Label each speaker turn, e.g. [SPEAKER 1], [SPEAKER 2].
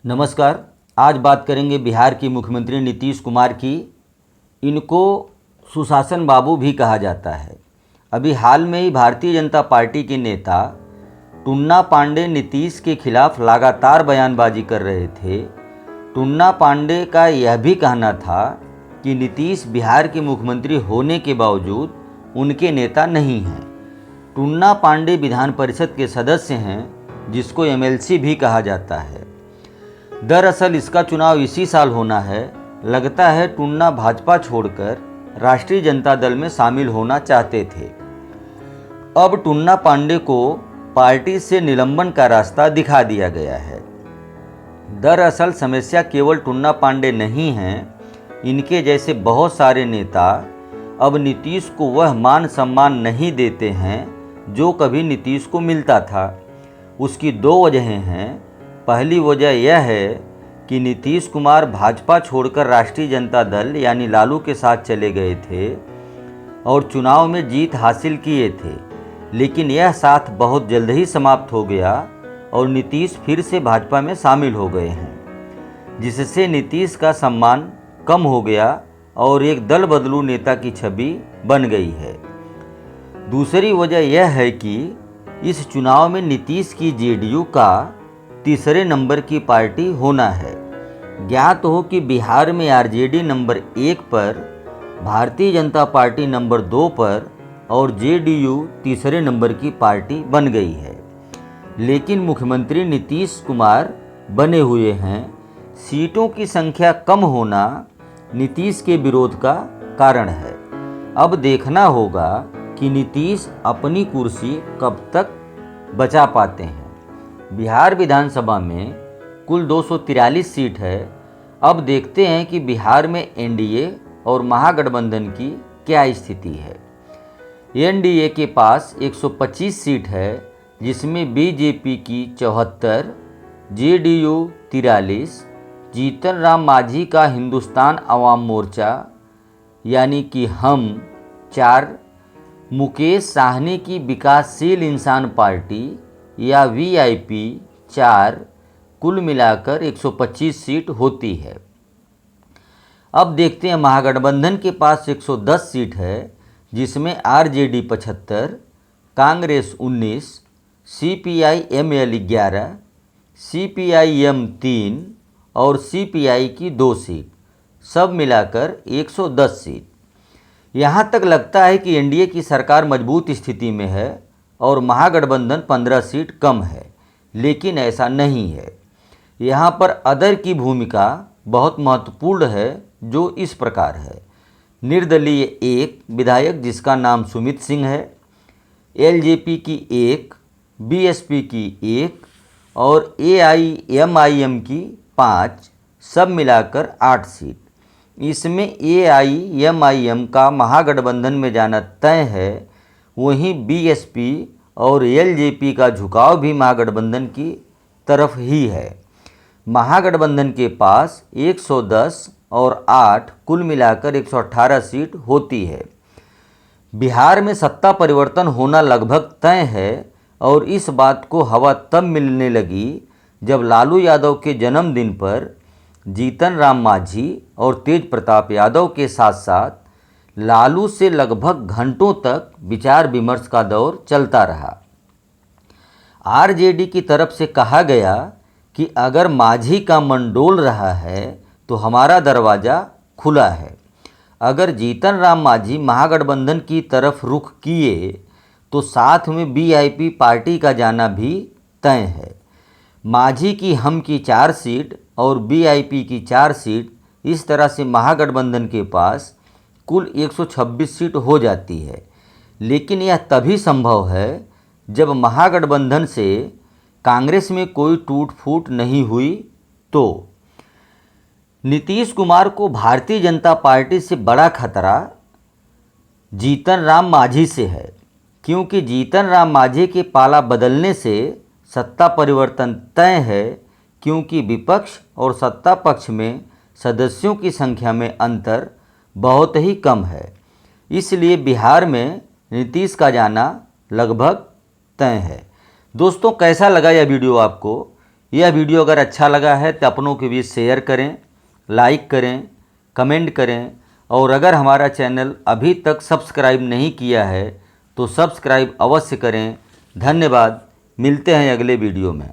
[SPEAKER 1] नमस्कार। आज बात करेंगे बिहार की मुख्यमंत्री नीतीश कुमार की। इनको सुशासन बाबू भी कहा जाता है। अभी हाल में ही भारतीय जनता पार्टी के नेता टुन्ना पांडे नीतीश के खिलाफ लगातार बयानबाजी कर रहे थे। टुन्ना पांडे का यह भी कहना था कि नीतीश बिहार के मुख्यमंत्री होने के बावजूद उनके नेता नहीं हैं। टुन्ना पांडे विधान परिषद के सदस्य हैं, जिसको एमएलसी भी कहा जाता है। दरअसल इसका चुनाव इसी साल होना है। लगता है टुन्ना भाजपा छोड़कर राष्ट्रीय जनता दल में शामिल होना चाहते थे। अब टुन्ना पांडे को पार्टी से निलंबन का रास्ता दिखा दिया गया है। दरअसल समस्या केवल टुन्ना पांडे नहीं हैं, इनके जैसे बहुत सारे नेता अब नीतीश को वह मान सम्मान नहीं देते हैं जो कभी नीतीश को मिलता था। उसकी दो वजहें हैं। पहली वजह यह है कि नीतीश कुमार भाजपा छोड़कर राष्ट्रीय जनता दल यानी लालू के साथ चले गए थे और चुनाव में जीत हासिल किए थे, लेकिन यह साथ बहुत जल्द ही समाप्त हो गया और नीतीश फिर से भाजपा में शामिल हो गए हैं, जिससे नीतीश का सम्मान कम हो गया और एक दल बदलू नेता की छवि बन गई है। दूसरी वजह यह है कि इस चुनाव में नीतीश की जेडीयू का तीसरे नंबर की पार्टी होना है। ज्ञात हो कि बिहार में आरजेडी नंबर 1 पर, भारतीय जनता पार्टी नंबर 2 पर और जेडीयू तीसरे नंबर की पार्टी बन गई है। लेकिन मुख्यमंत्री नीतीश कुमार बने हुए हैं। सीटों की संख्या कम होना नीतीश के विरोध का कारण है। अब देखना होगा कि नीतीश अपनी कुर्सी कब तक बचा पाते हैं। बिहार विधानसभा में कुल 243 सीट है। अब देखते हैं कि बिहार में एनडीए और महागठबंधन की क्या स्थिति है। एनडीए के पास 125 सीट है, जिसमें बीजेपी की 74, जेडीयू 43, जीतन राम मांझी का हिंदुस्तान अवाम मोर्चा यानी कि हम 4, मुकेश साहनी की विकासशील इंसान पार्टी या वीआईपी 4, कुल मिलाकर 125 सीट होती है। अब देखते हैं महागठबंधन के पास 110 सीट है, जिसमें आरजेडी 75, कांग्रेस 19, सीपीआई-एमएल 11, सीपीआई-एम 3 और सीपीआई की 2 सीट, सब मिलाकर 110 सीट। यहाँ तक लगता है कि एनडीए की सरकार मजबूत स्थिति में है और महागठबंधन 15 सीट कम है, लेकिन ऐसा नहीं है। यहाँ पर अदर की भूमिका बहुत महत्वपूर्ण है, जो इस प्रकार है। निर्दलीय 1 विधायक जिसका नाम सुमित सिंह है, एलजेपी की 1, बीएसपी की 1 और एआईएमआईएम की 5, सब मिलाकर 8 सीट। इसमें एआईएमआईएम का महागठबंधन में जाना तय है। वहीं बीएसपी और एलजेपी का झुकाव भी महागठबंधन की तरफ ही है। महागठबंधन के पास 110 और 8 कुल मिलाकर 118 सीट होती है। बिहार में सत्ता परिवर्तन होना लगभग तय है और इस बात को हवा तब मिलने लगी जब लालू यादव के जन्मदिन पर जीतन राम मांझी और तेज प्रताप यादव के साथ साथ लालू से लगभग घंटों तक विचार विमर्श का दौर चलता रहा। आरजेडी की तरफ से कहा गया कि अगर मांझी का मन डोल रहा है तो हमारा दरवाज़ा खुला है। अगर जीतन राम मांझी महागठबंधन की तरफ रुख किए तो साथ में वीआईपी पार्टी का जाना भी तय है। मांझी की हम की 4 सीट और वीआईपी की 4 सीट, इस तरह से महागठबंधन के पास कुल 126 सीट हो जाती है। लेकिन यह तभी संभव है जब महागठबंधन से कांग्रेस में कोई टूट फूट नहीं हुई। तो नीतीश कुमार को भारतीय जनता पार्टी से बड़ा खतरा जीतन राम मांझी से है, क्योंकि जीतन राम मांझी के पाला बदलने से सत्ता परिवर्तन तय है, क्योंकि विपक्ष और सत्ता पक्ष में सदस्यों की संख्या में अंतर बहुत ही कम है। इसलिए बिहार में नीतीश का जाना लगभग तय है। दोस्तों, कैसा लगा यह वीडियो आपको? यह वीडियो अगर अच्छा लगा है तो अपनों के बीच शेयर करें, लाइक करें, कमेंट करें और अगर हमारा चैनल अभी तक सब्सक्राइब नहीं किया है तो सब्सक्राइब अवश्य करें। धन्यवाद। मिलते हैं अगले वीडियो में।